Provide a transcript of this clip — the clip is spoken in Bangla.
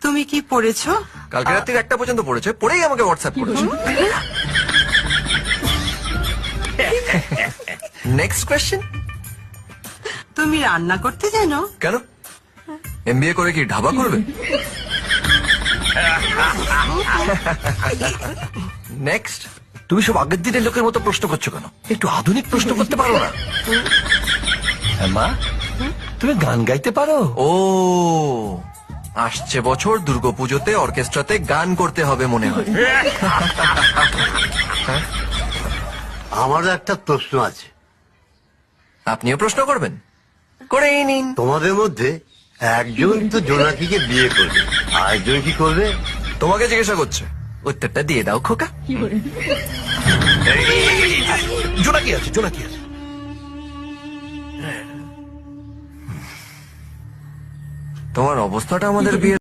তুমি কি পড়েছো? কালকে রাত্রি 1টা পর্যন্ত পড়েছে, পড়েই আমাকে হোয়াটসঅ্যাপ করেছে। Next question. তুমি রান্না করতে জানো? কেন, এমবিএ করে কি ঢাবা করবে? নেক্সট। তুমি সব আগের দিনের লোকের মতো প্রশ্ন করছো কেন? একটু আধুনিক প্রশ্ন করতে পারো না? হ্যাঁ মা, তুমি গান গাইতে পারো? ও, আসছে বছর দুর্গাপুজোতে অর্কেস্ট্রাতে গান করতে হবে মনে হয়। আমারও একটা প্রশ্ন আছে। আপনিও প্রশ্ন করবেন? করেই নিন। তোমাদের মধ্যে একজন তো জোনাকিকে বিয়ে করবে, আরেকজন কি করবে? তোমাকে জিজ্ঞাসা করছে, উত্তরটা দিয়ে দাও খোকা। জোনাকি আছে, জোনাকি আছে। তোমার অবস্থাটা আমাদের বিয়ে